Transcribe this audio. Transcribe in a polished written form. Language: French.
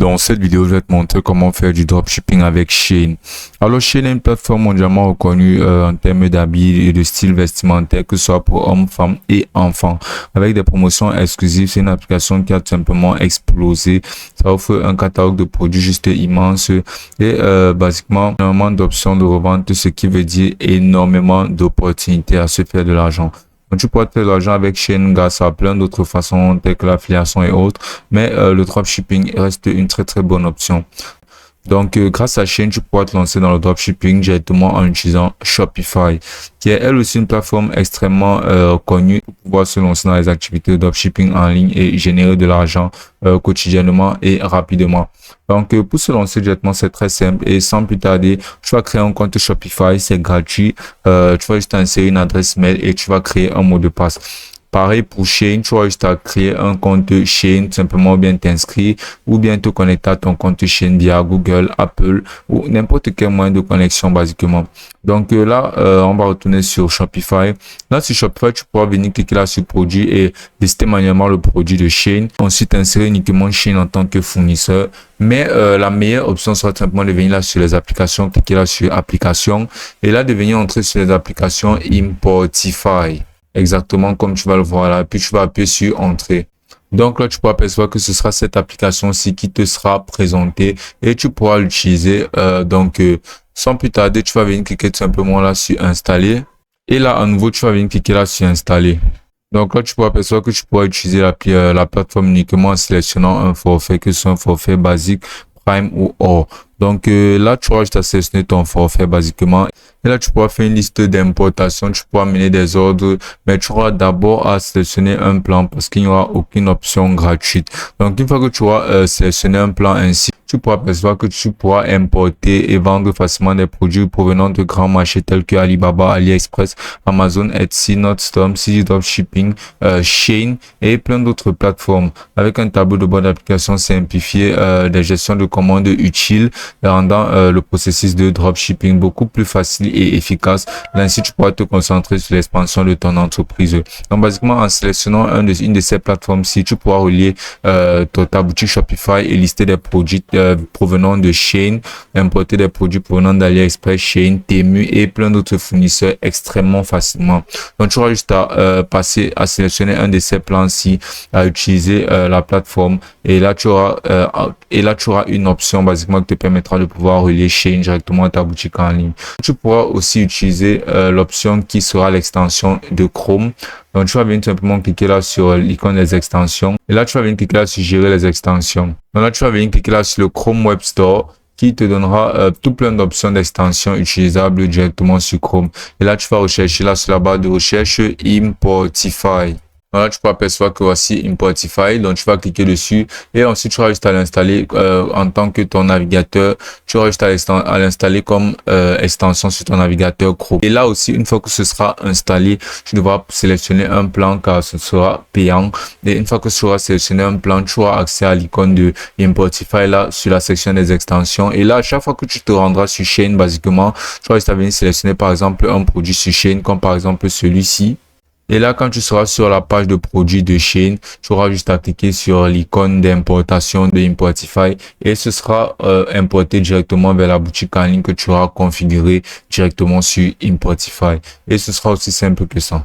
Dans cette vidéo, je vais te montrer comment faire du dropshipping avec Shein. Alors, Shein est une plateforme mondialement reconnue en termes d'habits et de style vestimentaire, que ce soit pour hommes, femmes et enfants. Avec des promotions exclusives, c'est une application qui a tout simplement explosé. Ça offre un catalogue de produits juste immense et basiquement énormément d'options de revente, ce qui veut dire énormément d'opportunités à se faire de l'argent. Donc, tu pourras te faire de l'argent avec Shein grâce à plein d'autres façons telles que l'affiliation et autres, mais le dropshipping reste une très bonne option. Donc, grâce à Shein, tu pourras te lancer dans le dropshipping directement en utilisant Shopify, qui est elle aussi une plateforme extrêmement connue pour pouvoir se lancer dans les activités de dropshipping en ligne et générer de l'argent quotidiennement et rapidement. Donc, pour se lancer directement, c'est très simple et sans plus tarder, tu vas créer un compte Shopify, c'est gratuit. Tu vas juste insérer une adresse mail et tu vas créer un mot de passe. Pareil pour Shein, tu vas juste à créer un compte Shein, tout simplement bien t'inscrire ou bien te connecter à ton compte Shein via Google, Apple ou n'importe quel moyen de connexion basiquement. Donc là, on va retourner sur Shopify. Là, sur Shopify, tu pourras venir cliquer là sur produit et lister manuellement le produit de Shein. Ensuite, insérer uniquement Shein en tant que fournisseur. Mais la meilleure option sera tout simplement de venir là sur les applications, cliquer là sur applications et là de venir entrer sur les applications Importify. Exactement comme tu vas le voir là, puis tu vas appuyer sur entrée. Donc là, tu pourras apercevoir que ce sera cette application-ci qui te sera présentée et tu pourras l'utiliser. Sans plus tarder, tu vas venir cliquer tout simplement là sur installer et là, à nouveau, tu vas venir cliquer là sur installer. Donc là, tu pourras apercevoir que tu pourras utiliser la plateforme uniquement en sélectionnant un forfait, que ce soit un forfait basique, Prime ou Or. Donc là, tu auras juste à sélectionner ton forfait basiquement. Et là, tu pourras faire une liste d'importation, tu pourras mener des ordres, mais tu auras d'abord à sélectionner un plan parce qu'il n'y aura aucune option gratuite. Donc, une fois que tu auras sélectionné un plan ainsi, tu pourras percevoir que tu pourras importer et vendre facilement des produits provenant de grands marchés tels que Alibaba, AliExpress, Amazon, Etsy, Nordstrom, CG Dropshipping, Shein et plein d'autres plateformes. Avec un tableau de bord d'application simplifié, des gestions de commandes utiles, rendant le processus de dropshipping beaucoup plus facile et efficace. Là, ainsi, tu pourras te concentrer sur l'expansion de ton entreprise. Donc, basiquement, en sélectionnant une de ces plateformes-ci, tu pourras relier ta boutique Shopify et lister des produits provenant de Shein, importer des produits provenant d'AliExpress, Shein, Temu et plein d'autres fournisseurs extrêmement facilement. Donc, tu auras juste à passer à sélectionner un de ces plans-ci, à utiliser la plateforme et là, tu auras une option basiquement qui te permettra de pouvoir relier Shein directement à ta boutique en ligne. Tu pourras aussi utiliser l'option qui sera l'extension de Chrome. Donc, tu vas venir simplement cliquer là sur l'icône des extensions. Et là, tu vas venir cliquer là sur gérer les extensions. Donc là, tu vas venir cliquer là sur le Chrome Web Store qui te donnera tout plein d'options d'extensions utilisables directement sur Chrome. Et là, tu vas rechercher là sur la barre de recherche Importify. Là, tu peux apercevoir que voici Importify, donc tu vas cliquer dessus et ensuite tu auras juste à l'installer en tant que ton navigateur. Tu auras juste à l'installer comme extension sur ton navigateur Chrome. Et là aussi, une fois que ce sera installé, tu devras sélectionner un plan car ce sera payant. Et une fois que tu auras sélectionné un plan, tu auras accès à l'icône de Importify là sur la section des extensions. Et là, à chaque fois que tu te rendras sur Shein, basiquement, tu auras juste à venir sélectionner par exemple un produit sur Shein comme par exemple celui-ci. Et là, quand tu seras sur la page de produits de Shein, tu auras juste à cliquer sur l'icône d'importation de Importify et ce sera importé directement vers la boutique en ligne que tu auras configurée directement sur Importify. Et ce sera aussi simple que ça.